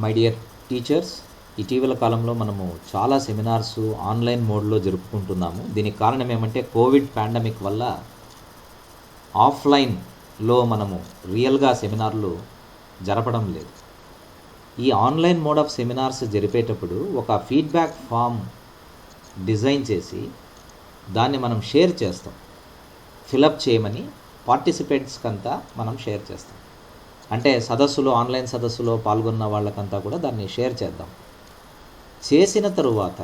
My dear teachers, ఇటీవల కాలంలో మనము చాలా సెమినార్స్ ఆన్లైన్ మోడ్లో జరుపుకుంటున్నాము. దీనికి కారణం ఏమంటే కోవిడ్ పాండమిక్ వల్ల ఆఫ్లైన్లో మనము రియల్గా సెమినార్లు జరపడం లేదు. ఈ ఆన్లైన్ మోడ్ ఆఫ్ సెమినార్స్ జరిపేటప్పుడు ఒక ఫీడ్బ్యాక్ ఫామ్ డిజైన్ చేసి దాన్ని మనం షేర్ చేస్తాం. ఫిలప్ చేయమని పార్టిసిపెంట్స్కి అంతా మనం షేర్ చేస్తాం. అంటే ఆన్లైన్ సదస్సులో పాల్గొన్న వాళ్ళకంతా కూడా దాన్ని షేర్ చేద్దాం. చేసిన తరువాత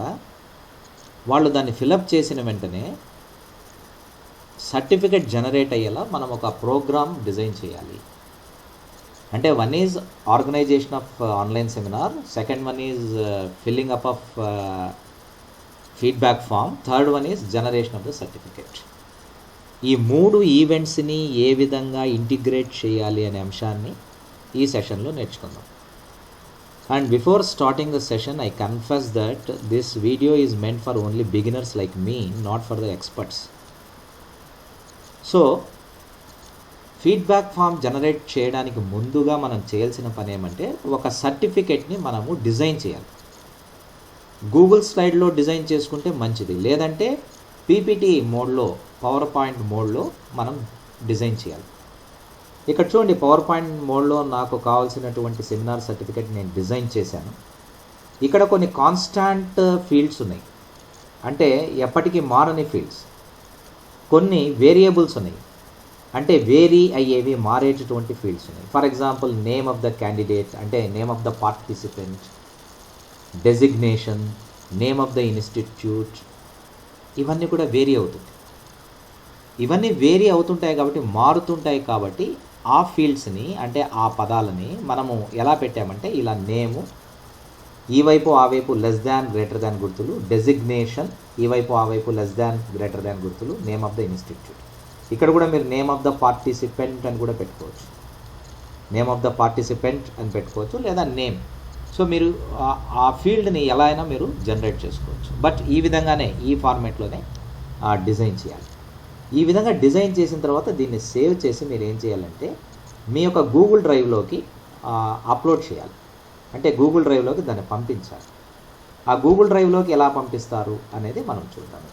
వాళ్ళు దాన్ని ఫిలప్ చేసిన వెంటనే సర్టిఫికెట్ జనరేట్ అయ్యేలా మనం ఒక ప్రోగ్రామ్ డిజైన్ చేయాలి. అంటే one is organisation of online seminar, second one is filling up of feedback form, third one is generation of the certificate. ఈ 3 ఈవెంట్స్ని ఏ విధంగా ఇంటిగ్రేట్ చేయాలి అనే అంశాన్ని ఈ సెషన్లో నేర్చుకుందాం. And before starting the session, I confess that this video is meant for only beginners like me, not for the experts. So feedback form generate చేయడానికి ముందుగా మనం చేయాల్సిన పని ఏమంటే ఒక సర్టిఫికెట్ని మనము డిజైన్ చేయాలి. గూగుల్ స్లైడ్లో డిజైన్ చేసుకుంటే మంచిది, లేదంటే పీపీటీ మోడ్లో, పవర్ పాయింట్ మోడ్లో మనం డిజైన్ చేయాలి. ఇక్కడ చూడండి, పవర్ పాయింట్ మోడ్లో నాకు కావాల్సినటువంటి సెమినార్ సర్టిఫికేట్ నేను డిజైన్ చేశాను. ఇక్కడ కొన్ని కాన్స్టాంట్ ఫీల్డ్స్ ఉన్నాయి, అంటే ఎప్పటికీ మారని ఫీల్డ్స్. కొన్ని వేరియబుల్స్ ఉన్నాయి, అంటే వేరీ అయ్యేవి, మారేటటువంటి ఫీల్డ్స్ ఉన్నాయి. For example name of the candidate, అంటే name of the participant, designation, name of the institute, ఇవన్నీ కూడా వేరీ అవుతుంది. ఇవన్నీ వేరీ అవుతుంటాయి కాబట్టి, మారుతుంటాయి కాబట్టి ఆ ఫీల్డ్స్ని, అంటే ఆ పదాలని మనము ఎలా పెట్టామంటే ఇలా నేము, ఈ వైపు ఆ వైపు లెస్ దాన్ గ్రేటర్ దాన్ గుర్తులు, డెసిగ్నేషన్, ఈ వైపు ఆ వైపు లెస్ దాన్ గ్రేటర్ దాన్ గుర్తులు, నేమ్ ఆఫ్ ద ఇన్స్టిట్యూట్. ఇక్కడ కూడా మీరు నేమ్ ఆఫ్ ద పార్టిసిపెంట్ అని కూడా పెట్టుకోవచ్చు, నేమ్ ఆఫ్ ద పార్టిసిపెంట్ అని పెట్టుకోవచ్చు, లేదా నేమ్. సో మీరు ఆ ఫీల్డ్ని ఎలా అయినా మీరు జనరేట్ చేసుకోవచ్చు. బట్ ఈ విధంగానే, ఈ ఫార్మేట్లోనే డిజైన్ చేయాలి. ఈ విధంగా డిజైన్ చేసిన తర్వాత దీన్ని సేవ్ చేసి మీరు ఏం చేయాలంటే మీ యొక్క గూగుల్ డ్రైవ్లోకి అప్లోడ్ చేయాలి. అంటే గూగుల్ డ్రైవ్లోకి దాన్ని పంపించాలి. ఆ గూగుల్ డ్రైవ్లోకి ఎలా పంపిస్తారు అనేది మనం చూద్దాం.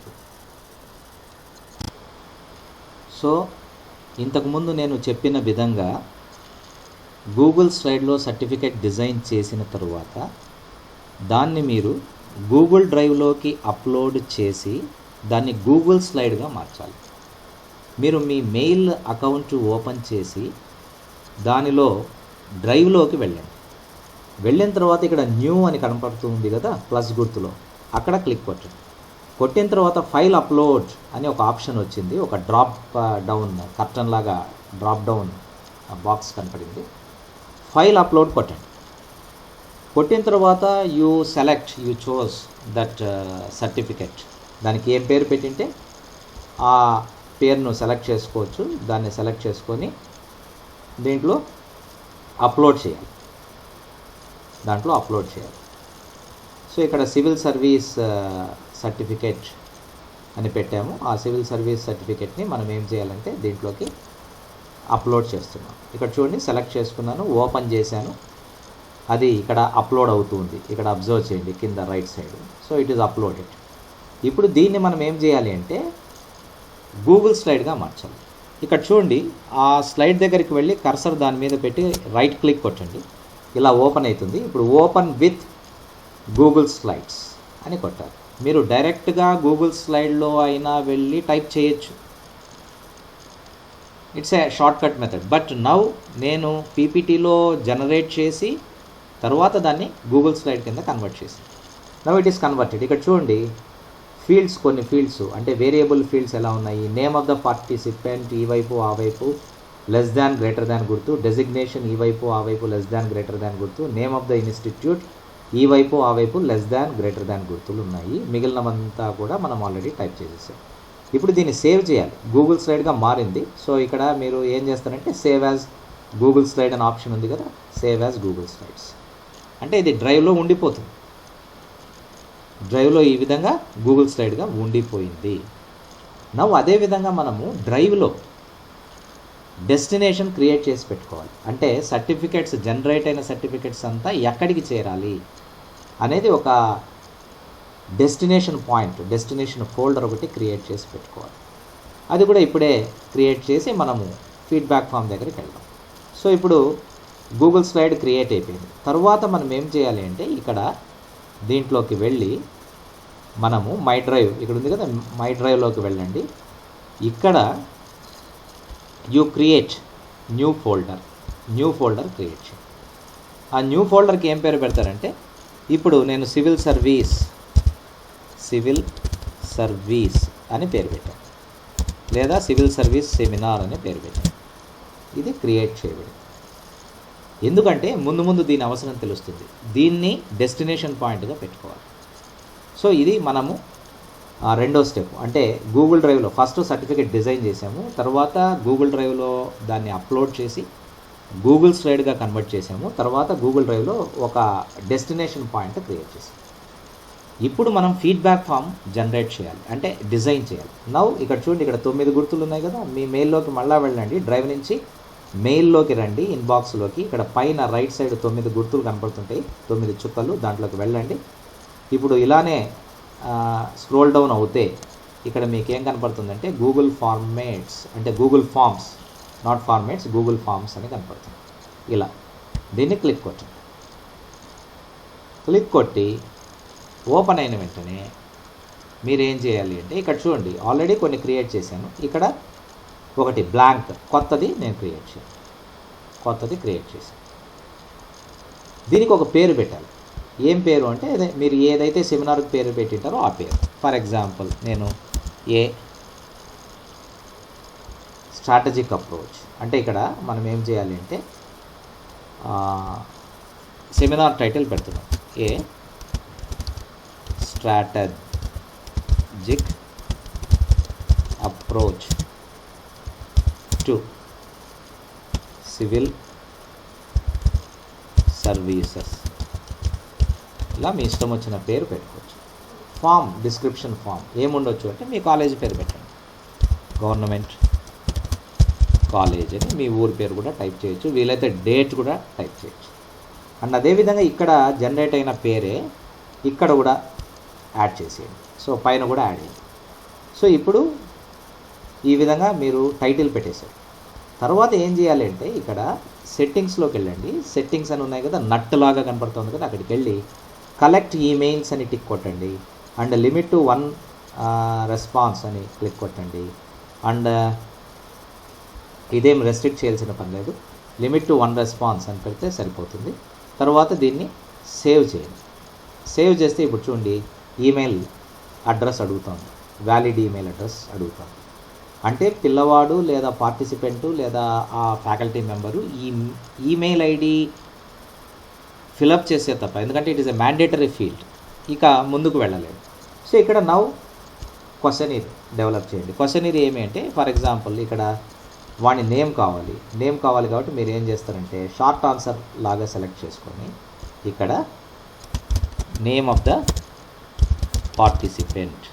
సో ఇంతకుముందు నేను చెప్పిన విధంగా గూగుల్ స్లైడ్లో సర్టిఫికేట్ డిజైన్ చేసిన తరువాత దాన్ని మీరు గూగుల్ డ్రైవ్లోకి అప్లోడ్ చేసి దాన్ని గూగుల్ స్లైడ్గా మార్చాలి. మీరు మీ మెయిల్ అకౌంట్ ఓపెన్ చేసి దానిలో డ్రైవ్లోకి వెళ్ళండి. వెళ్ళిన తర్వాత ఇక్కడ న్యూ అని కనపడుతుంది కదా ప్లస్ గుర్తులో, అక్కడ క్లిక్ కొట్టండి. కొట్టిన తర్వాత ఫైల్ అప్లోడ్ అని ఒక ఆప్షన్ వచ్చింది, ఒక డ్రాప్ డౌన్ కర్టన్ లాగా డ్రాప్ డౌన్ బాక్స్ కనపడింది. ఫైల్ అప్లోడ్ కొట్టండి. కొట్టిన తర్వాత యూ చోజ్ దట్ సర్టిఫికెట్. దానికి ఏం పేరు పెట్టింటే ఆ పేరును సెలెక్ట్ చేసుకోవచ్చు. దాన్ని సెలెక్ట్ చేసుకొని దీంట్లో అప్లోడ్ చేయాలి. సో ఇక్కడ సివిల్ సర్వీస్ సర్టిఫికేట్ అని పెట్టాము. ఆ సివిల్ సర్వీస్ సర్టిఫికేట్ని మనం ఏం చేయాలంటే దీంట్లోకి అప్లోడ్ చేస్తున్నాం. ఇక్కడ చూడండి, సెలెక్ట్ చేసుకున్నాను, ఓపెన్ చేశాను, అది ఇక్కడ అప్లోడ్ అవుతుంది. ఇక్కడ అబ్జర్వ్ చేయండి కింద right side. So it is uploaded. ఇప్పుడు దీన్ని మనం ఏం చేయాలి అంటే గూగుల్ స్లైడ్గా మార్చాలి. ఇక్కడ చూడండి, ఆ స్లైడ్ దగ్గరికి వెళ్ళి కర్సర్ దాని మీద పెట్టి రైట్ క్లిక్ కొట్టండి, ఇలా ఓపెన్ అవుతుంది. ఇప్పుడు ఓపెన్ విత్ గూగుల్ స్లైడ్స్ అని కొట్టాలి. మీరు డైరెక్ట్గా గూగుల్ స్లైడ్లో అయినా వెళ్ళి టైప్ చేయొచ్చు, it's a short cut method. But now నేను పీపీటీలో జనరేట్ చేసి తర్వాత దాన్ని గూగుల్ స్లైడ్ కింద కన్వర్ట్ చేశాను. Now it is converted. ఇక్కడ చూడండి, ఫీల్డ్స్, కొన్ని ఫీల్డ్స్ అంటే వేరియబుల్ ఫీల్డ్స్ ఎలా ఉన్నాయి. నేమ్ ఆఫ్ ద పార్టిసిపెంట్, ఈ వైపు ఆ వైపు లెస్ దాన్ గ్రేటర్ దాన్ గుర్తు, డెసిగ్నేషన్, ఈ వైపు ఆ వైపు లెస్ దాన్ గ్రేటర్ దాన్ గుర్తు, నేమ్ ఆఫ్ ద ఇన్స్టిట్యూట్, ఈ వైపు ఆ వైపు లెస్ దాన్ గ్రేటర్ దాన్ గుర్తులు ఉన్నాయి. మిగిలినవంతా కూడా మనం ఆల్రెడీ టైప్ చేసేసాం. ఇప్పుడు దీన్ని సేవ్ చేయాలి. గూగుల్ స్లైడ్గా మారింది. సో ఇక్కడ మీరు ఏం చేస్తారంటే సేవ్ యాజ్ గూగుల్ స్లైడ్ అనే ఆప్షన్ ఉంది కదా, సేవ్ యాజ్ గూగుల్ స్లైడ్స్ అంటే ఇది డ్రైవ్లో ఉండిపోతుంది. డ్రైవ్లో ఈ విధంగా గూగుల్ స్లైడ్గా ఉండిపోయింది. అదేవిధంగా మనము డ్రైవ్లో డెస్టినేషన్ క్రియేట్ చేసి పెట్టుకోవాలి. అంటే సర్టిఫికెట్స్ జనరేట్ అయిన సర్టిఫికెట్స్ అంతా ఎక్కడికి చేరాలి అనేది ఒక డెస్టినేషన్ పాయింట్, డెస్టినేషన్ ఫోల్డర్ ఒకటి క్రియేట్ చేసి పెట్టుకోవాలి. అది కూడా ఇప్పుడే క్రియేట్ చేసి మనము ఫీడ్బ్యాక్ ఫామ్ దగ్గరికి వెళ్దాం. సో ఇప్పుడు గూగుల్ స్లైడ్ క్రియేట్ అయిపోయింది. తర్వాత మనం ఏం చేయాలి అంటే ఇక్కడ దీంట్లోకి వెళ్ళి మనము మై డ్రైవ్ ఇక్కడ ఉంది కదా, మై డ్రైవ్లోకి వెళ్ళండి. ఇక్కడ you create new folder create చేయండి. ఆ న్యూ ఫోల్డర్కి ఏం పేరు పెడతారంటే ఇప్పుడు నేను సివిల్ సర్వీస్ అని పేరు పెట్టాను, లేదా సివిల్ సర్వీస్ సెమినార్ అని పేరు పెట్టాను. ఇది క్రియేట్ చేయబడింది. ఎందుకంటే ముందు దీని అవసరం తెలుస్తుంది. దీన్ని డెస్టినేషన్ పాయింట్గా పెట్టుకోవాలి. సో ఇది మనము రెండో స్టెప్. అంటే గూగుల్ డ్రైవ్లో ఫస్ట్ సర్టిఫికేట్ డిజైన్ చేసాము, తర్వాత గూగుల్ డ్రైవ్లో దాన్ని అప్లోడ్ చేసి గూగుల్ స్లైడ్గా కన్వర్ట్ చేసాము, తర్వాత గూగుల్ డ్రైవ్లో ఒక డెస్టినేషన్ పాయింట్ క్రియేట్ చేసాము. ఇప్పుడు మనం ఫీడ్బ్యాక్ ఫామ్ జనరేట్ చేయాలి, అంటే డిజైన్ చేయాలి. నౌ ఇక్కడ చూడండి, ఇక్కడ 9 గుర్తులు ఉన్నాయి కదా. మీ మెయిల్లోకి మళ్ళీ వెళ్ళండి, డ్రైవ్ నుంచి మెయిల్లోకి రండి, ఇన్బాక్స్లోకి. ఇక్కడ పైన రైట్ సైడ్ 9 గుర్తులు కనపడుతుంటాయి, 9 చుక్కలు, దాంట్లోకి వెళ్ళండి. ఇప్పుడు ఇలానే స్క్రోల్ డౌన్ అవుతే ఇక్కడ మీకు ఏం కనపడుతుందంటే గూగుల్ ఫార్మేట్స్, అంటే Google forms, not formats, Google forms అని కనపడుతుంది. ఇలా దీన్ని క్లిక్ కొట్టి ఓపెన్ అయిన వెంటనే మీరు ఏం చేయాలి అంటే ఇక్కడ చూడండి, ఆల్రెడీ కొన్ని క్రియేట్ చేశాను. ఇక్కడ ఒకటి బ్లాంక్ కొత్తది నేను క్రియేట్ చేశాను. దీనికి ఒక పేరు పెట్టాలి. ఏం పేరు అంటే మీరు ఏదైతే సెమినార్కి పేరు పెట్టింటారో ఆ పేరు. ఫర్ ఎగ్జాంపుల్ నేను స్ట్రాటజిక్ అప్రోచ్ అంటే ఇక్కడ మనం ఏం చేయాలి అంటే సెమినార్ టైటిల్ పెడుతున్నాం, strategic approach to civil services. ఇలా మీ ఇష్టం వచ్చిన పేరు పెట్టుకోవచ్చు. ఫామ్, డిస్క్రిప్షన్ ఫామ్ ఏముండొచ్చు అంటే మీ కాలేజీ పేరు పెట్టండి, గవర్నమెంట్ కాలేజ్ అని. మీ ఊరి పేరు కూడా టైప్ చేయొచ్చు, వీలైతే డేట్ కూడా టైప్ చేయొచ్చు. అండ్ అదేవిధంగా ఇక్కడ జనరేట్ అయిన పేరే ఇక్కడ కూడా యాడ్ చేసేయండి. సో పైన కూడా యాడ్ చేయండి. సో ఇప్పుడు ఈ విధంగా మీరు టైటిల్ పెట్టేశారు. తర్వాత ఏం చేయాలి అంటే ఇక్కడ సెట్టింగ్స్లోకి వెళ్ళండి. సెట్టింగ్స్ అని ఉన్నాయి కదా, నట్టులాగా కనపడుతుంది కదా, అక్కడికి వెళ్ళి కలెక్ట్ ఈమెయిల్స్ అని టిక్ కొట్టండి. అండ్ లిమిట్ టు 1 రెస్పాన్స్ అని క్లిక్ కొట్టండి. అండ్ ఇదేం రెస్ట్రిక్ట్ చేయాల్సిన పని లేదు, లిమిట్ టు 1 రెస్పాన్స్ అని పెడితే సరిపోతుంది. తర్వాత దీన్ని సేవ్ చేయండి. సేవ్ చేస్తే ఇప్పుడు చూడండి ఈమెయిల్ అడ్రస్ అడుగుతుంది, వ్యాలిడ్ ఈమెయిల్ అడ్రస్ అడుగుతుంది. అంటే పిల్లవాడు లేదా పార్టిసిపెంటు లేదా ఆ ఫ్యాకల్టీ మెంబరు ఈ ఈమెయిల్ ఐడి ఫిలప్ చేసే తప్ప, ఎందుకంటే it is a mandatory field, ఇక ముందుకు వెళ్ళలేదు. సో ఇక్కడ నౌ క్వశ్చనీర్ డెవలప్ చేయండి. క్వశ్చనీర్ ఏమి అంటే ఫర్ ఎగ్జాంపుల్ ఇక్కడ వాడి నేమ్ కావాలి కాబట్టి మీరు ఏం చేస్తారంటే షార్ట్ ఆన్సర్ లాగా సెలెక్ట్ చేసుకొని ఇక్కడ నేమ్ ఆఫ్ ద పార్టిసిపెంట్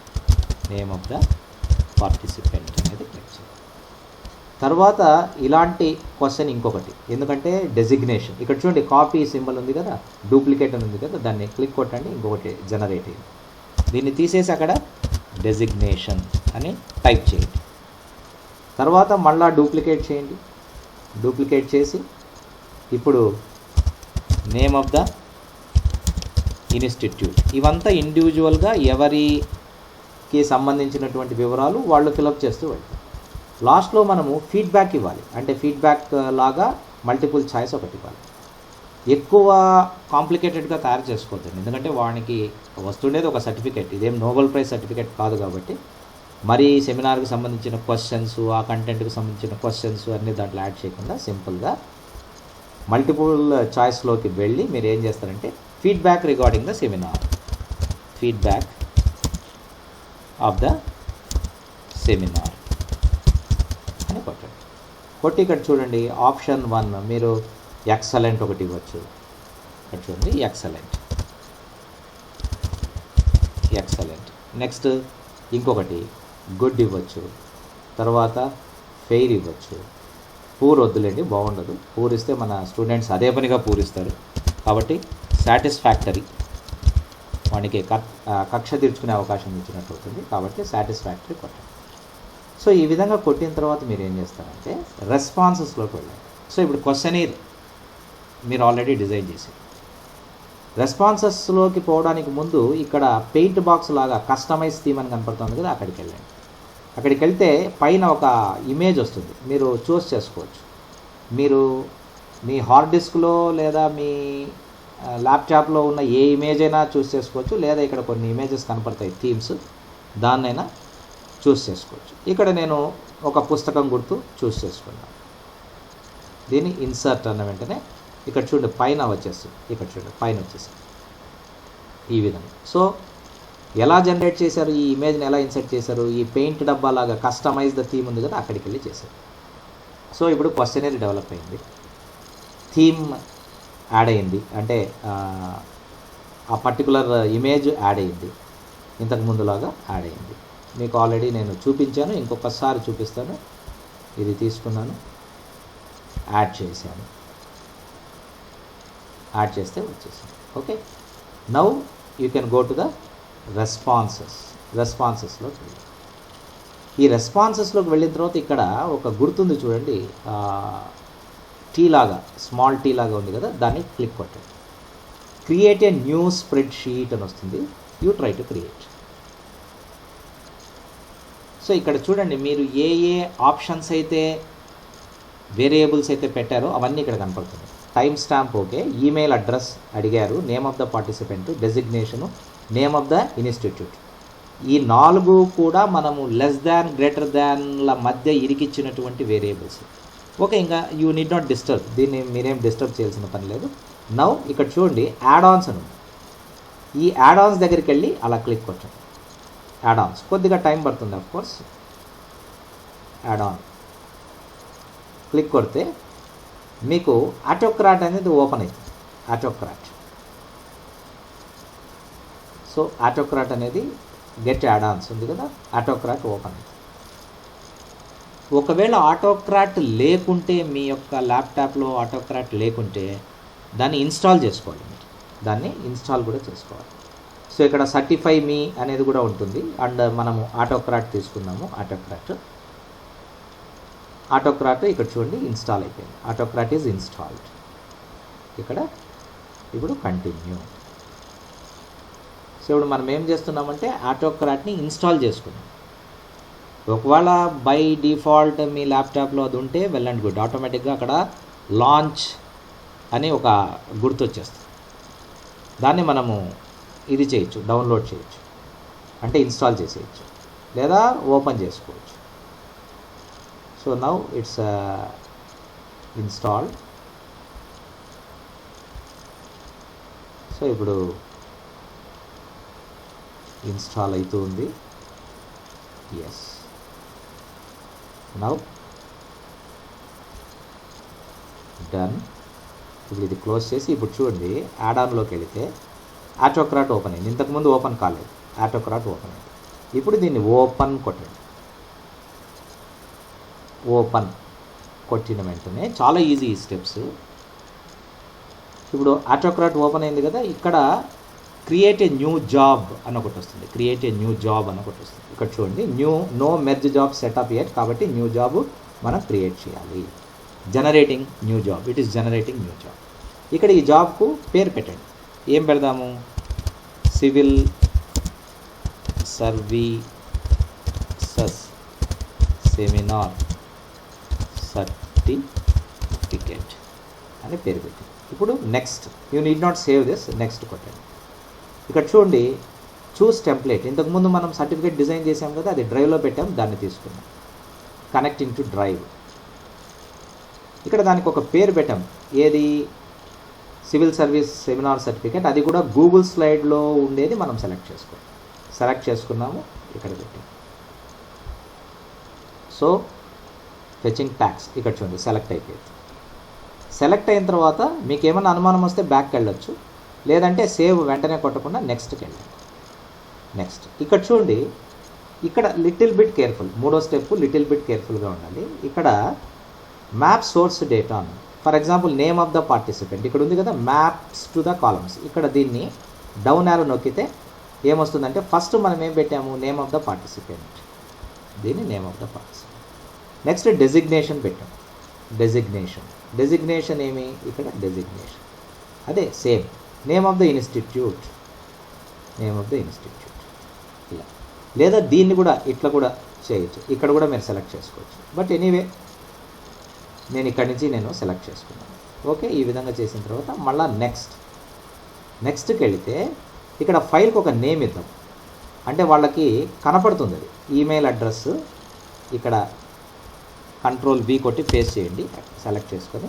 అనేది క్లిక్ చేయండి. తర్వాత ఇలాంటి క్వశ్చన్ ఇంకొకటి, ఎందుకంటే డెసిగ్నేషన్ ఇక్కడ చూడండి కాపీ సింబల్ ఉంది కదా, డూప్లికేట్ అని ఉంది కదా, దాన్ని క్లిక్ కొట్టండి, ఇంకొకటి జనరేట్ అయ్యింది. దీన్ని తీసేసి అక్కడ డెసిగ్నేషన్ అని టైప్ చేయండి. తర్వాత మళ్ళీ డూప్లికేట్ చేయండి. డూప్లికేట్ చేసి ఇప్పుడు నేమ్ ఆఫ్ ద ఇన్స్టిట్యూట్, ఇవంతా ఇండివిజువల్గా ఎవరికి సంబంధించినటువంటి వివరాలు వాళ్ళు ఫిలప్ చేస్తూ వెళ్తారు. లాస్ట్లో మనము ఫీడ్బ్యాక్ ఇవ్వాలి, అంటే ఫీడ్బ్యాక్ లాగా మల్టిపుల్ చాయిస్ ఒకటి ఇవ్వాలి. ఎక్కువ కాంప్లికేటెడ్గా తయారు చేసుకోవద్దండి, ఎందుకంటే వానికి వస్తుండేది ఒక సర్టిఫికేట్, ఇదేం నోబెల్ ప్రైజ్ సర్టిఫికేట్ కాదు కాబట్టి మరి సెమినార్కి సంబంధించిన క్వశ్చన్స్, ఆ కంటెంట్కి సంబంధించిన క్వశ్చన్స్ అన్నీ దాంట్లో యాడ్ చేయకుండా సింపుల్గా మల్టిపుల్ చాయిస్లోకి వెళ్ళి మీరు ఏం చేస్తారంటే feedback regarding the seminar, feedback of the seminar అని కొట్టండి. కొట్టి ఇక్కడ చూడండి ఆప్షన్ 1 మీరు ఎక్సలెంట్ ఒకటి ఇవ్వచ్చు. ఇక్కడ చూడండి ఎక్సలెంట్. నెక్స్ట్ ఇంకొకటి గుడ్ ఇవ్వచ్చు, తర్వాత ఫెయిర్ ఇవ్వచ్చు, పూర్ వద్దులేండి, బాగుండదు. పూరిస్తే మన స్టూడెంట్స్ అదే పనిగా పూరిస్తారు. కాబట్టి సాటిస్ఫాక్టరీ, వానికి కక్ష తీర్చుకునే అవకాశం ఇచ్చినట్టు అవుతుంది. కాబట్టి సాటిస్ఫాక్టరీ కొట్టండి. సో ఈ విధంగా కొట్టిన తర్వాత మీరు ఏం చేస్తారంటే రెస్పాన్సెస్లోకి వెళ్ళండి. సో ఇప్పుడు క్వశ్చనీర్ మీరు ఆల్రెడీ డిజైన్ చేశారు. రెస్పాన్సెస్లోకి పోవడానికి ముందు ఇక్కడ పెయింట్ బాక్స్ లాగా కస్టమైజ్ థీమ్ అని కనపడుతుంది కదా, అక్కడికి వెళ్ళండి. అక్కడికి వెళ్తే పైన ఒక ఇమేజ్ వస్తుంది, మీరు చూస్ చేసుకోవచ్చు. మీరు మీ హార్డ్ డిస్క్లో లేదా మీ ల్యాప్టాప్లో ఉన్న ఏ ఇమేజ్ అయినా చూస్ చేసుకోవచ్చు, లేదా ఇక్కడ కొన్ని ఇమేజెస్ కనపడతాయి థీమ్స్, దాన్నైనా చూస్ చేసుకోవచ్చు. ఇక్కడ నేను ఒక పుస్తకం గుర్తు చూస్ చేసుకున్నాను. దీన్ని ఇన్సర్ట్ అన్న వెంటనే ఇక్కడ చూడండి పైన వచ్చేస్తుంది, ఇక్కడ చూడండి పైన వచ్చేస్తుంది ఈ విధంగా. సో ఎలా జనరేట్ చేశారు, ఈ ఇమేజ్ని ఎలా ఇన్సర్ట్ చేశారు, ఈ పెయింట్ డబ్బా లాగా కస్టమైజ్ ద థీమ్ ఉంది కదా, అక్కడికి వెళ్ళి చేశారు. సో ఇప్పుడు క్వశ్చనరీ డెవలప్ అయింది, థీమ్ యాడ్ అయింది, అంటే ఆ పర్టికులర్ ఇమేజ్ యాడ్ అయింది, ఇంతకు ముందులాగా యాడ్ అయింది. మీకు ఆల్రెడీ నేను చూపించాను, ఇంకొకసారి చూపిస్తాను. ఇది తీసుకున్నాను, యాడ్ చేశాను, యాడ్ చేస్తే వచ్చేసింది. Okay, now you can go to the రెస్పాన్సెస్లోకి వెళ్ళి. ఈ రెస్పాన్సెస్లోకి వెళ్ళిన తర్వాత ఇక్కడ ఒక గుర్తుంది చూడండి, టీ లాగా, స్మాల్ టీ లాగా ఉంది కదా, దాన్ని క్లిక్ కొట్టండి. Create a new spread sheet అని వస్తుంది. You try to create. So ఇక్కడ చూడండి, మీరు ఏ ఏ ఆప్షన్స్ అయితే వేరియబుల్స్ అయితే పెట్టారో అవన్నీ ఇక్కడ కనపడుతుంది. Time stamp okay, email address అడిగారు, name of the participant, designation, name of the institute. ఈ 4 కూడా మనము లెస్ దాన్ గ్రేటర్ దాన్ల మధ్య ఇరికిచ్చినటువంటి వేరియబుల్స్. ఓకే, ఇంకా యూ నీడ్ నాట్ డిస్టర్బ్, దీన్ని మీరేం డిస్టర్బ్ చేయాల్సిన పని లేదు. నౌ ఇక్కడ చూడండి యాడ్ ఆన్స్ అని ఉంది. ఈ యాడ్ ఆన్స్ దగ్గరికి వెళ్ళి అలా క్లిక్ కొట్టండి. యాడ్ ఆన్స్ కొద్దిగా టైం పడుతుంది of course. Add on click కొడితే మీకు ఆటోక్రాట్ అనేది ఓపెన్ అవుతుంది. ఆటోక్రాట్. సో ఆటోక్రాట్ అనేది గెట్ యాడ్ ఆన్స్ ఉంది కదా, ఆటోక్రాట్ ఓపెన్ అవుతుంది. ఒకవేళ ఆటోక్రాట్ లేకుంటే, మీ యొక్క ల్యాప్టాప్లో ఆటోక్రాట్ లేకుంటే దాన్ని ఇన్స్టాల్ చేసుకోవాలి. మీరు దాన్ని ఇన్స్టాల్ కూడా చేసుకోవాలి. సో ఇక్కడ సర్టిఫై మీ అనేది కూడా ఉంటుంది. అండ్ మనము ఆటోక్రాట్ తీసుకున్నాము. ఆటోక్రాట్ ఇక్కడ చూడండి ఇన్స్టాల్ అయిపోయింది. ఆటోక్రాట్ ఈజ్ ఇన్స్టాల్డ్. ఇక్కడ ఇప్పుడు కంటిన్యూ. సో ఇప్పుడు మనం ఏం చేస్తున్నామంటే ఆటోక్రాట్ని ఇన్స్టాల్ చేసుకున్నాం. ఒకవేళ బై డిఫాల్ట్ మీ ల్యాప్టాప్లో అది ఉంటే వెల్ అండ్ గుడ్, ఆటోమేటిక్గా అక్కడ లాంచ్ అని ఒక గుర్తు వచ్చేస్తుంది. దాన్ని మనము ఇది చేయొచ్చు, డౌన్లోడ్ చేయొచ్చు, అంటే ఇన్స్టాల్ చేసేయచ్చు, లేదా ఓపెన్ చేసుకోవచ్చు. So now it's installed. So ఇప్పుడు ఇన్స్టాల్ అవుతూ ఉంది. Yes, now done. ఇప్పుడు ఇది క్లోజ్ చేసి ఇప్పుడు చూడండి యాడ్ ఆన్లోకి వెళితే ఆటోక్రాట్ ఓపెన్ అయింది. ఇంతకుముందు ఓపెన్ కాలేదు, ఆటోక్రాట్ ఓపెన్ అయింది. ఇప్పుడు దీన్ని ఓపెన్ కొట్టండి. ఓపెన్ కొట్టిన వెంటనే చాలా ఈజీ ఈ స్టెప్స్. ఇప్పుడు ఆటోక్రాట్ ఓపెన్ అయింది కదా, ఇక్కడ క్రియేట్ ఏ న్యూ జాబ్ అని ఒకటి వస్తుంది. క్రియేట్ ఏ న్యూ జాబ్ అని ఒకటి వస్తుంది. ఇక్కడ చూడండి no merge job setup yet, కాబట్టి న్యూ జాబ్ మనం క్రియేట్ చేయాలి. Generating new job, it is generating new job. ఇక్కడ ఈ జాబ్కు పేరు పెట్టండి. ఏం పెడదాము? సివిల్ సర్వీసెస్ సెమినార్ సర్టిఫికేట్ అని పేరు పెట్టండి. ఇప్పుడు next, you need not save this, next కొట్టండి. ఇక్కడ చూడండి చూస్ టెంప్లెట్. ఇంతకుముందు మనం సర్టిఫికేట్ డిజైన్ చేసాం కదా, అది డ్రైవ్లో పెట్టాం, దాన్ని తీసుకున్నాం. Connecting to drive. ఇక్కడ దానికి ఒక పేరు పెట్టాం. ఏది? Civil service seminar certificate. అది కూడా గూగుల్ స్లైడ్లో ఉండేది మనం సెలెక్ట్ చేసుకున్నాము, ఇక్కడ పెట్టాం. సో ఫెచింగ్ ట్యాక్స్ ఇక్కడ చూడండి సెలెక్ట్ అయిపోయింది. సెలెక్ట్ అయిన తర్వాత మీకు ఏమైనా అనుమానం వస్తే బ్యాక్కి వెళ్ళొచ్చు, లేదంటే సేవ్ వెంటనే కొట్టకుండా నెక్స్ట్కి వెళ్ళండి. నెక్స్ట్ ఇక్కడ చూడండి, ఇక్కడ లిటిల్ బిట్ కేర్ఫుల్, 3వ స్టెప్ లిటిల్ బిట్ కేర్ఫుల్గా ఉండాలి. ఇక్కడ మ్యాప్ సోర్స్ డేటా అని. For example name of the participant ఇక్కడ ఉంది కదా, మ్యాప్స్ టు ద కాలమ్స్. ఇక్కడ దీన్ని డౌన్ యారో నొక్కితే ఏమొస్తుందంటే ఫస్ట్ మనం ఏం పెట్టాము, నేమ్ ఆఫ్ ద పార్టిసిపెంట్, దీన్ని name of the participant. Next designation పెట్టాం. డెసిగ్నేషన్ ఏమి, ఇక్కడ డెసిగ్నేషన్ అదే same name of the institute ఇలా. లేదా దీన్ని కూడా ఇట్లా కూడా చేయొచ్చు, ఇక్కడ కూడా మీరు సెలెక్ట్ చేసుకోవచ్చు. బట్ ఎనీవే నేను ఇక్కడి నుంచి సెలెక్ట్ చేసుకున్నాను. ఓకే, ఈ విధంగా చేసిన తర్వాత మళ్ళీ నెక్స్ట్కి వెళితే ఇక్కడ ఫైల్కి ఒక నేమ్ ఇద్దాం. అంటే వాళ్ళకి కనపడుతుంది అది ఈమెయిల్ అడ్రస్. ఇక్కడ Ctrl+V కొట్టి పేస్ట్ చేయండి, సెలెక్ట్ చేసుకొని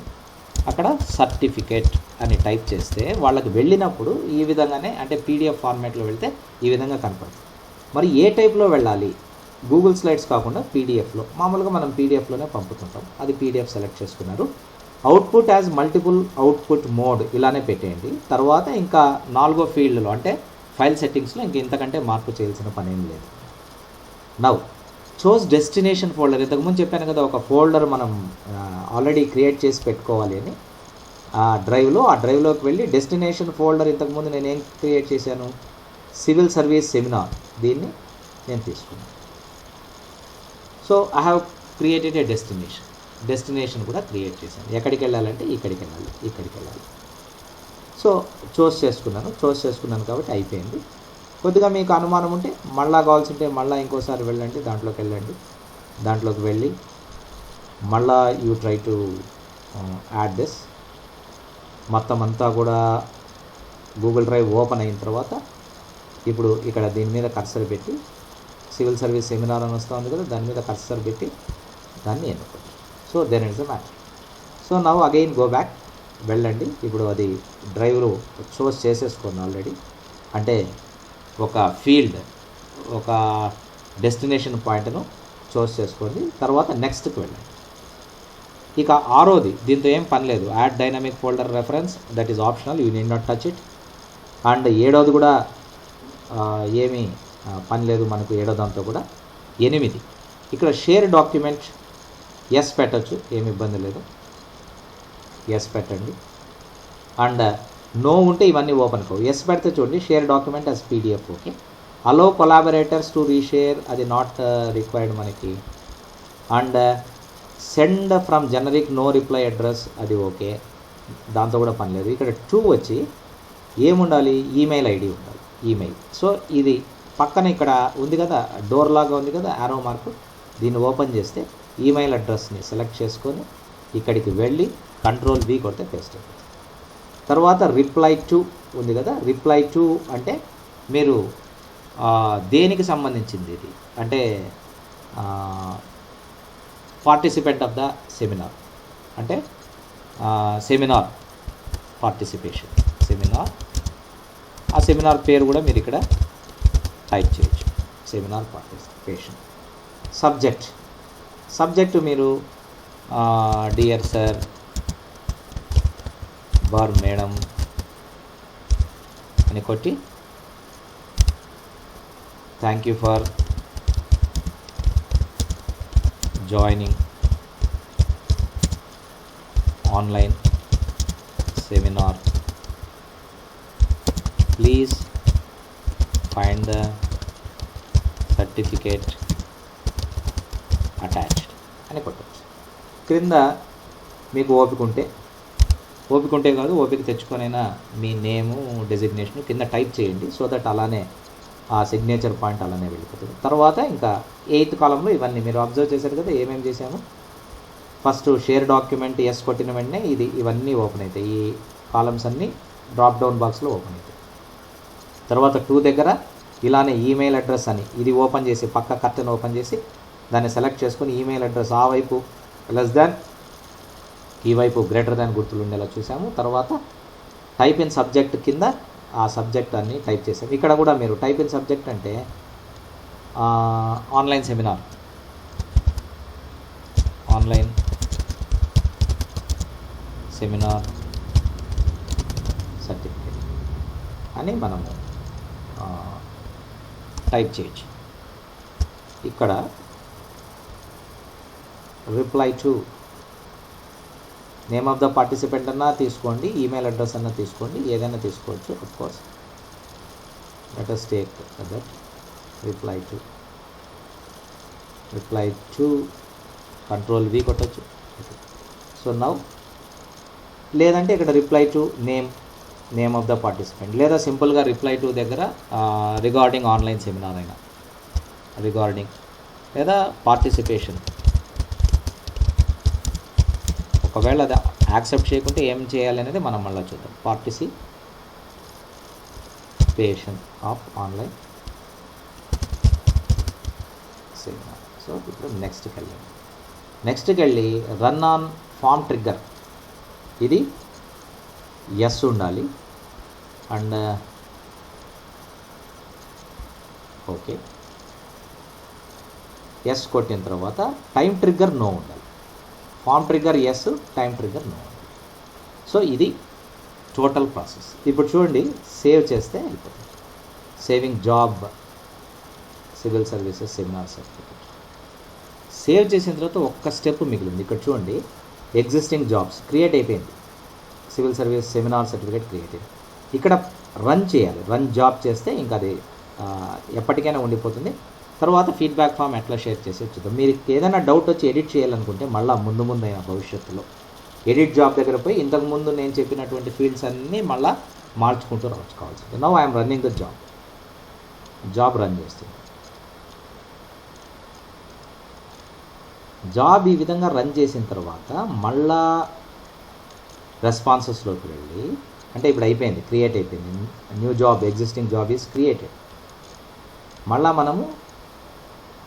అక్కడ సర్టిఫికేట్ అని టైప్ చేస్తే వాళ్ళకి వెళ్ళినప్పుడు ఈ విధంగానే, అంటే PDF ఫార్మాట్లో వెళ్తే ఈ విధంగా కనపడుతుంది. మరి ఏ టైప్లో వెళ్ళాలి, గూగుల్ స్లైడ్స్ కాకుండా పీడిఎఫ్లో, మామూలుగా మనం పీడిఎఫ్లోనే పంపుతుంటాం. అది పీడిఎఫ్ సెలెక్ట్ చేసుకున్నారు. Output as multiple output mode ఇలానే పెట్టేయండి. తర్వాత ఇంకా 4వ ఫీల్డ్లో అంటే ఫైల్ సెట్టింగ్స్లో ఇంతకంటే మార్పు చేయాల్సిన పని ఏం లేదు. నౌ చూస్ డెస్టినేషన్ ఫోల్డర్. ఇంతకుముందు చెప్పాను కదా, ఒక ఫోల్డర్ మనం ఆల్రెడీ క్రియేట్ చేసి పెట్టుకోవాలి అని. ఆ డ్రైవ్లోకి వెళ్ళి డెస్టినేషన్ ఫోల్డర్, ఇంతకుముందు నేను ఏం క్రియేట్ చేశాను, సివిల్ సర్వీస్ సెమినార్, దీన్ని నేను తీసుకున్నాను. So I have created a destination కూడా క్రియేట్ చేశాను. ఎక్కడికి వెళ్ళాలంటే ఇక్కడికి వెళ్ళాలి. సో చూస్ చేసుకున్నాను కాబట్టి అయిపోయింది. కొద్దిగా మీకు అనుమానం ఉంటే మళ్ళీ కావాల్సి ఉంటే మళ్ళీ ఇంకోసారి వెళ్ళండి, దాంట్లోకి వెళ్ళి మళ్ళా you try to add this. మొత్తం అంతా కూడా గూగుల్ డ్రైవ్ ఓపెన్ అయిన తర్వాత ఇప్పుడు ఇక్కడ దీని మీద కర్సర్ పెట్టి సివిల్ సర్వీస్ సెమినార్ అని వస్తూ ఉంది కదా, దాని మీద కర్సర్ పెట్టి దాన్ని ఎన్నుకోండి. So then it's the matter. So now again go back, వెళ్ళండి. ఇప్పుడు అది డ్రైవ్లో చూస్ చేసేసుకోండి ఆల్రెడీ. అంటే ఒక ఫీల్డ్, ఒక డెస్టినేషన్ పాయింట్ను చూస్ చేసుకోండి. తర్వాత నెక్స్ట్కి వెళ్ళండి. ఇక 6వది, దీంతో ఏం పని లేదు, add dynamic folder reference, that is optional, you need not touch it. And 7వది కూడా ఏమీ పని లేదు మనకు. 7వ దాంతో కూడా 8, ఇక్కడ షేర్ డాక్యుమెంట్ ఎస్ పెట్టచ్చు, ఏమి ఇబ్బంది లేదు, ఎస్ పెట్టండి. అండ్ నో ఉంటే ఇవన్నీ ఓపెన్ కావు. ఎస్ పెడితే చూడండి, share document as PDF. Okay, allow collaborators to reshare, అది నాట్ రిక్వైర్డ్ మనకి. And send from generic no reply address, అది ఓకే, దాంతో కూడా పని లేదు. ఇక్కడ 2 వచ్చి ఏముండాలి, ఈమెయిల్ ఐడి ఉండాలి, ఈమెయిల్. సో ఇది పక్కన ఇక్కడ ఉంది కదా, డోర్ లాగా ఉంది కదా యారో మార్కు, దీన్ని ఓపెన్ చేస్తే ఈమెయిల్ అడ్రస్ని సెలెక్ట్ చేసుకొని ఇక్కడికి వెళ్ళి Ctrl+V కొడితే పేస్ట్ అవుతుంది. తర్వాత రిప్లై టు ఉంది కదా, రిప్లై టు అంటే మీరు దేనికి సంబంధించింది ఇది అంటే పార్టిసిపెంట్ ఆఫ్ ద సెమినార్, అంటే సెమినార్ పార్టిసిపేషన్, ఆ సెమినార్ పేరు కూడా మీరు ఇక్కడ టైప్ చేయొచ్చు, సెమినార్ పార్టిసిపేషన్. సబ్జెక్ట్ మీరు డియర్ సార్, బార్ మేడం అని కొట్టి thank you for joining online seminar, please find the certificate attached అని కొట్టచ్చు. క్రింద మీకు ఓపిక ఉంటే కాదు, ఓపిక తెచ్చుకొనైనా మీ నేము డెసిగ్నేషన్ కింద టైప్ చేయండి. సో దట్ అలానే ఆ సిగ్నేచర్ పాయింట్ అలానే వెళ్ళిపోతుంది. తర్వాత ఇంకా 8th కాలంలో ఇవన్నీ మీరు అబ్జర్వ్ చేశారు కదా, ఏమేమి చేశాము. ఫస్ట్ షేర్ డాక్యుమెంట్ ఎస్ కొట్టిన వెంటనే ఇవన్నీ ఓపెన్ అవుతాయి, ఈ కాలమ్స్ అన్నీ డ్రాప్ డౌన్ బాక్స్లో ఓపెన్ అవుతాయి. తర్వాత 2 దగ్గర ఇలానే ఈమెయిల్ అడ్రస్ అని ఇది ఓపెన్ చేసి పక్క కర్టెన్ ఓపెన్ చేసి దాన్ని సెలెక్ట్ చేసుకొని ఈమెయిల్ అడ్రస్ ఆ వైపు >, ఈ వైపు >, గుర్తులు ఉండేలా చూసాము. తర్వాత టైప్ ఇన్ సబ్జెక్ట్ కింద ఆ సబ్జెక్ట్ అన్ని టైప్ చేసాము. ఇక్కడ కూడా మీరు టైప్ ఇన్ సబ్జెక్ట్ అంటే ఆన్లైన్ సెమినార్ సర్టిఫికేట్ అని మనము టైప్ చేయొచ్చు. ఇక్కడ reply to name of the participant అన్నా తీసుకోండి, ఈమెయిల్ అడ్రస్ అన్నా తీసుకోండి, ఏదైనా తీసుకోవచ్చు. Of course let us take that reply to control V కొట్టచ్చు. సో నౌ లేదంటే ఇక్కడ reply to name of the participant, లేదా సింపుల్గా రిప్లై టు దగ్గర రిగార్డింగ్ ఆన్లైన్ సెమినార్ అయినా రిగార్డింగ్, లేదా పార్టిసిపేషన్. ఒకవేళ అది యాక్సెప్ట్ చేయకుంటే ఏం చేయాలి అనేది మనం మళ్ళీ చూద్దాం. Participation of online seminar. So ఇప్పుడు నెక్స్ట్కి వెళ్ళి రన్ ఆన్ ఫామ్ ట్రిగ్గర్, ఇది ఎస్ ఉండాలి. అండ్ ఓకే, ఎస్ కొట్టిన తర్వాత టైం ట్రిగ్గర్ నో ఉండాలి. Form trigger yes, time trigger no ఉండాలి. సో ఇది టోటల్ ప్రాసెస్. ఇప్పుడు చూడండి, సేవ్ చేస్తే అయిపోతుంది. Saving job civil services seminar certificate save చేసిన తర్వాత ఒక్క స్టెప్ మిగిలింది. ఇక్కడ చూడండి, ఎగ్జిస్టింగ్ జాబ్స్ క్రియేట్ అయిపోయింది, civil service seminar certificate create అయింది. ఇక్కడ రన్ చేయాలి. రన్ జాబ్ చేస్తే ఇంకా అది ఎప్పటికైనా ఉండిపోతుంది. తర్వాత ఫీడ్బ్యాక్ ఫామ్ ఎట్లా షేర్ చేసి చూద్దాం. మీరు ఏదైనా డౌట్ వచ్చి ఎడిట్ చేయాలనుకుంటే మళ్ళీ ముందు అయినా భవిష్యత్తులో ఎడిట్ జాబ్ దగ్గర పోయి ఇంతకుముందు నేను చెప్పినటువంటి ఫీల్డ్స్ అన్నీ మళ్ళీ మార్చుకుంటూ రాసుకోవాల్సింది. Now I'm running the job run చేస్తుంది. జాబ్ ఈ విధంగా రన్ చేసిన తర్వాత మళ్ళా రెస్పాన్సెస్లోకి వెళ్ళి, అంటే ఇప్పుడు అయిపోయింది, క్రియేట్ అయిపోయింది. New job, existing job is created. మళ్ళీ మనము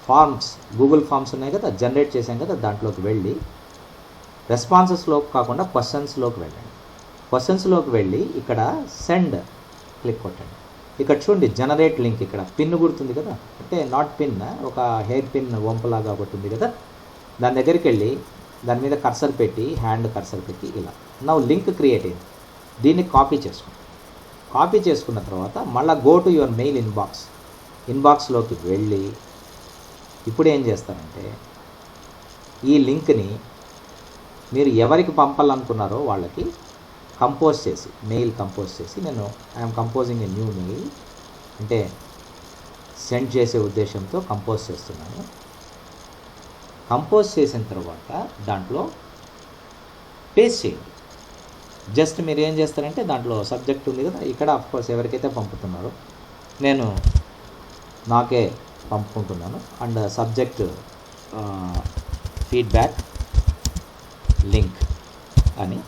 ఫార్మ్స్, గూగుల్ ఫార్మ్స్ ఉన్నాయి కదా, జనరేట్ చేసాం కదా, దాంట్లోకి వెళ్ళి రెస్పాన్సెస్లోకి కాకుండా క్వశ్చన్స్లోకి వెళ్ళండి. క్వశ్చన్స్లోకి వెళ్ళి ఇక్కడ సెండ్ క్లిక్ కొట్టండి. ఇక్కడ చూడండి, జనరేట్ లింక్, ఇక్కడ పిన్ గుర్తుంది కదా, అంటే నాట్ పిన్, ఒక హెయిర్ పిన్ వంపలాగా ఒకటి ఉంది కదా, దాని దగ్గరికి వెళ్ళి దాని మీద కర్సర్ పెట్టి, హ్యాండ్ కర్సర్ పెట్టి ఇలా నౌ లింక్ క్రియేట్ అయింది. దీన్ని కాపీ చేసుకున్న తర్వాత మళ్ళీ గో టు యువర్ మెయిల్ ఇన్బాక్స్లోకి వెళ్ళి ఇప్పుడు ఏం చేస్తారంటే ఈ లింక్ని మీరు ఎవరికి పంపాలనుకున్నారో వాళ్ళకి మెయిల్ కంపోజ్ చేసి, నేను I'm composing a new mail, అంటే సెండ్ చేసే ఉద్దేశంతో కంపోజ్ చేస్తున్నాను. కంపోజ్ చేసిన తర్వాత దాంట్లో పేస్ట్ చేయండి. జస్ట్ మీరు ఏం చేస్తారంటే దాంట్లో సబ్జెక్ట్ ఉంది కదా, ఇక్కడ అఫ్కోర్స్ ఎవరికైతే పంపుతున్నారో నేను నాకే పంపుకుంటున్నాను. అండ్ సబ్జెక్ట్ ఫీడ్బ్యాక్ లింక్ అని,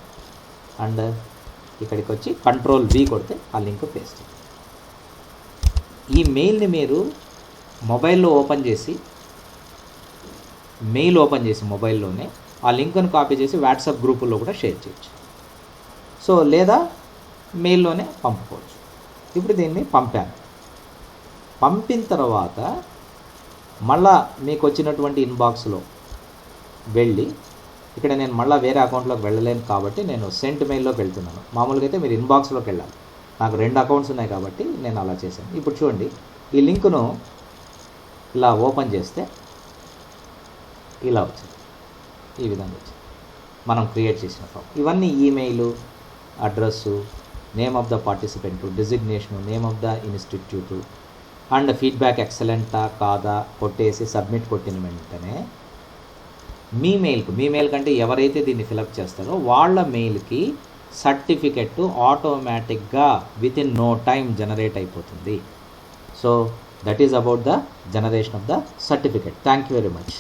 అండ్ ఇక్కడికి వచ్చి కంట్రోల్ వి కొడితే ఆ లింక్ పేస్ట్. ఈ మెయిల్ని మీరు మొబైల్లో మెయిల్ ఓపెన్ చేసి మొబైల్లోనే ఆ లింక్ను కాపీ చేసి వాట్సాప్ గ్రూపుల్లో కూడా షేర్ చేయొచ్చు. సో లేదా మెయిల్లోనే పంపుకోవచ్చు. ఇప్పుడు దీన్ని పంపిన తర్వాత మళ్ళా మీకు వచ్చినటువంటి ఇన్బాక్స్లో వెళ్ళి, ఇక్కడ నేను మళ్ళీ వేరే అకౌంట్లోకి వెళ్ళలేను కాబట్టి నేను సెంట్ మెయిల్లోకి వెళ్తున్నాను. మామూలుగా అయితే మీరు ఇన్బాక్స్లోకి వెళ్ళాలి. నాకు 2 అకౌంట్స్ ఉన్నాయి కాబట్టి నేను అలా చేశాను. ఇప్పుడు చూడండి, ఈ లింకును ఇలా ఓపెన్ చేస్తే ఇలా వచ్చింది, ఈ విధంగా వచ్చింది మనం క్రియేట్ చేసిన ఫామ్. ఇవన్నీ email address, name of the participant, designation, name of the institute, and feedback ఎక్సలెంటా కాదా కొట్టేసి సబ్మిట్ కొట్టిన వెంటనే మీ మెయిల్ కంటే ఎవరైతే దీన్ని ఫిలప్ చేస్తారో వాళ్ళ మెయిల్కి సర్టిఫికెట్ ఆటోమేటిక్గా within no time generate అయిపోతుంది. So that is about the generation of the certificate. Thank you very much.